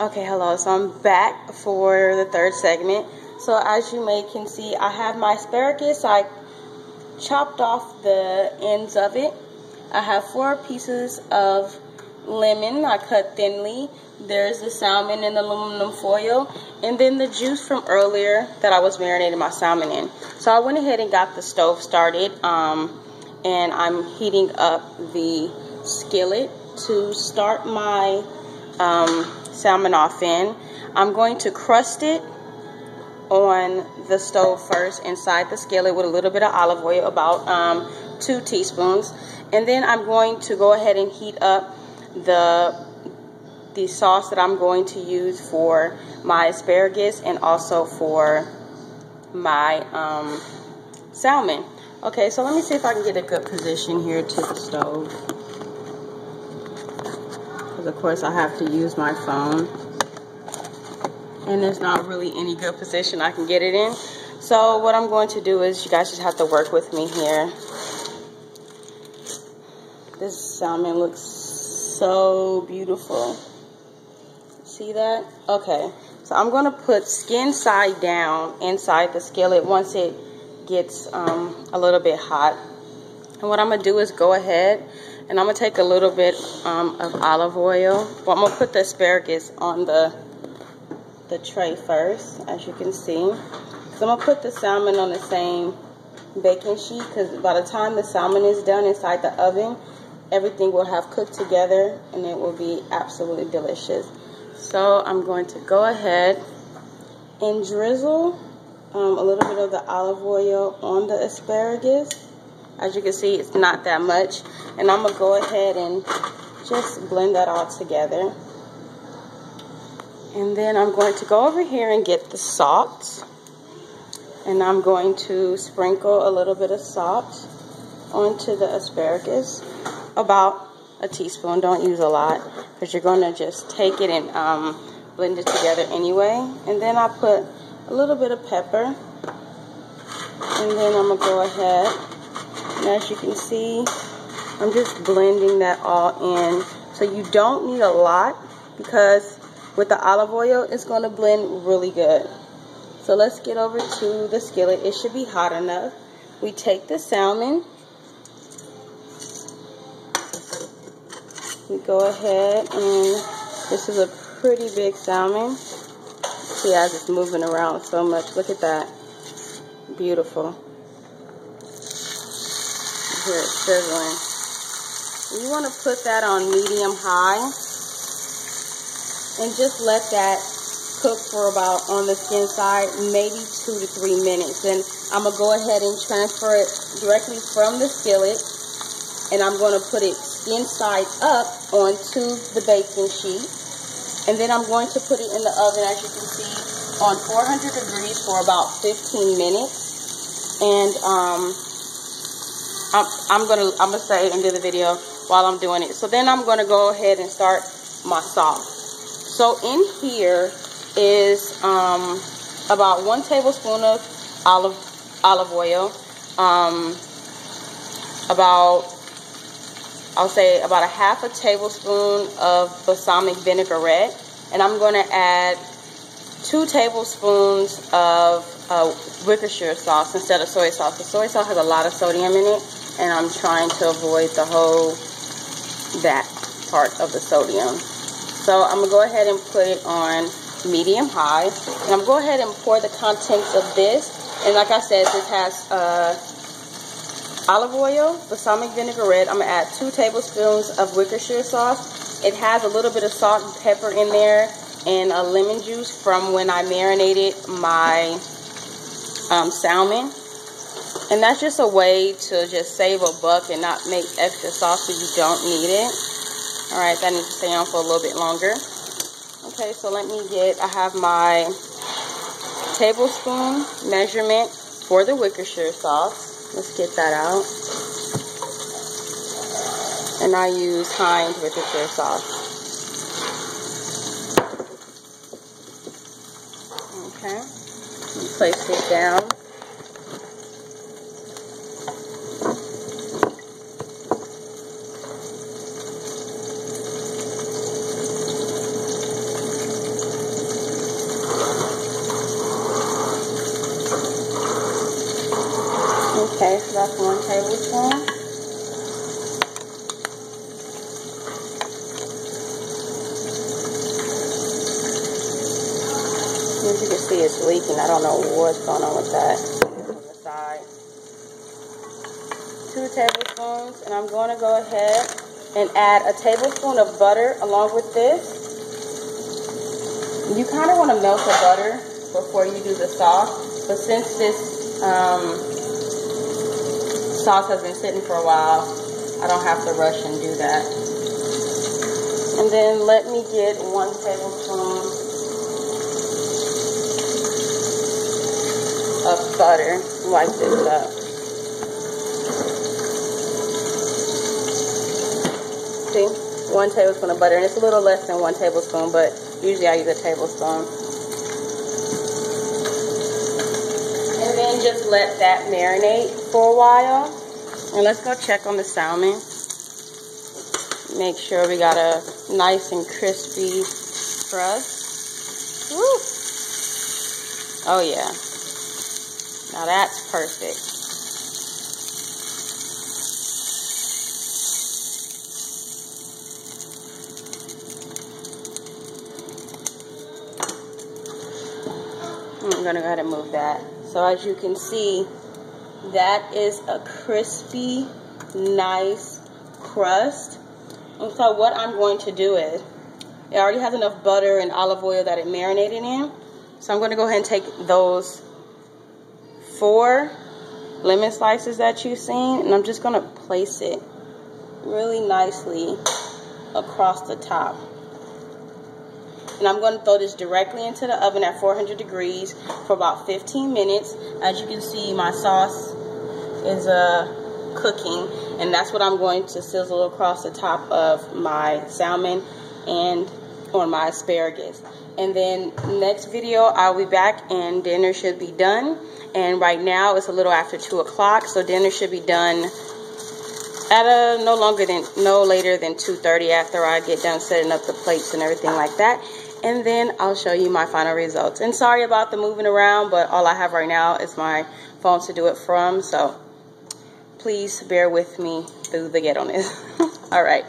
Okay, hello. So I'm back for the third segment. So as you may can see, I have my asparagus. I chopped off the ends of it. I have 4 pieces of lemon I cut thinly. There's the salmon in aluminum foil, and then the juice from earlier that I was marinating my salmon in. So I went ahead and got the stove started, and I'm heating up the skillet to start my salmon off in. I'm going to crust it on the stove first inside the skillet with a little bit of olive oil, about 2 teaspoons, and then I'm going to go ahead and heat up the sauce that I'm going to use for my asparagus and also for my salmon. Okay, so let me see if I can get a good position here to the stove, because of course I have to use my phone and there's not really any good position I can get it in. So what I'm going to do is, you guys just have to work with me here. This salmon looks so beautiful. See that? Okay, so I'm going to put skin side down inside the skillet once it gets a little bit hot. And what I'm going to do is go ahead and I'm going to take a little bit of olive oil. Well, I'm going to put the asparagus on the tray first, as you can see. So I'm going to put the salmon on the same baking sheet, because by the time the salmon is done inside the oven, everything will have cooked together and it will be absolutely delicious. So I'm going to go ahead and drizzle a little bit of the olive oil on the asparagus. As you can see, it's not that much. And I'm going to go ahead and just blend that all together. And then I'm going to go over here and get the salt. And I'm going to sprinkle a little bit of salt onto the asparagus. About a teaspoon. Don't use a lot, because you're going to just take it and blend it together anyway. And then I put a little bit of pepper. And then I'm going to go ahead, and as you can see, I'm just blending that all in. So you don't need a lot, because with the olive oil, it's going to blend really good. So let's get over to the skillet. It should be hot enough. We take the salmon. We go ahead, and this is a pretty big salmon. See, as it's moving around so much. Look at that. Beautiful. Here it's sizzling. You want to put that on medium high and just let that cook for about, on the skin side, maybe 2 to 3 minutes. Then I'm going to go ahead and transfer it directly from the skillet, and I'm going to put it skin side up onto the baking sheet. And then I'm going to put it in the oven, as you can see, on 400 degrees for about 15 minutes. And I'm gonna say end of the video while I'm doing it. So then I'm gonna go ahead and start my sauce. So in here is about 1 tablespoon of olive oil, I'll say about a half a tablespoon of balsamic vinaigrette, and I'm going to add 2 tablespoons of Worcestershire sauce instead of soy sauce. The soy sauce has a lot of sodium in it, and I'm trying to avoid that part of the sodium. So I'm going to go ahead and put it on medium high, and I'm going to go ahead and pour the contents of this. And like I said, this has olive oil, balsamic vinaigrette. I'm going to add 2 tablespoons of Worcestershire sauce. It has a little bit of salt and pepper in there, and a lemon juice from when I marinated my salmon. And that's just a way to just save a buck and not make extra sauce if you don't need it. Alright, that needs to stay on for a little bit longer. Okay, so I have my tablespoon measurement for the Worcestershire sauce. Let's get that out. And I use Heinz Worcestershire sauce. Okay. Place it down. Okay, so that's 1 tablespoon. As you can see, it's leaking. I don't know what's going on with that. On the side. 2 tablespoons, and I'm going to go ahead and add a tablespoon of butter along with this. You kind of want to melt the butter before you do the sauce, but since this sauce has been sitting for a while, I don't have to rush and do that. And then let me get 1 tablespoon of butter. Light this up. See? 1 tablespoon of butter, and it's a little less than 1 tablespoon, but usually I use a tablespoon. And then just let that marinate for a while. And let's go check on the salmon. Make sure we got a nice and crispy crust. Woo! Oh yeah. Now that's perfect. I'm gonna go ahead and move that. So as you can see, that is a crispy, nice crust. And so what I'm going to do is, it already has enough butter and olive oil that it marinated in. So I'm going to go ahead and take those 4 lemon slices that you've seen, and I'm just going to place it really nicely across the top. And I'm going to throw this directly into the oven at 400 degrees for about 15 minutes. As you can see, my sauce is cooking, and that's what I'm going to sizzle across the top of my salmon and on my asparagus. And then next video, I'll be back and dinner should be done. And right now it's a little after 2 o'clock, so dinner should be done at no later than 2:30 after I get done setting up the plates and everything like that. And then I'll show you my final results. And sorry about the moving around, but all I have right now is my phone to do it from, so please bear with me through the ghetto-ness. All right.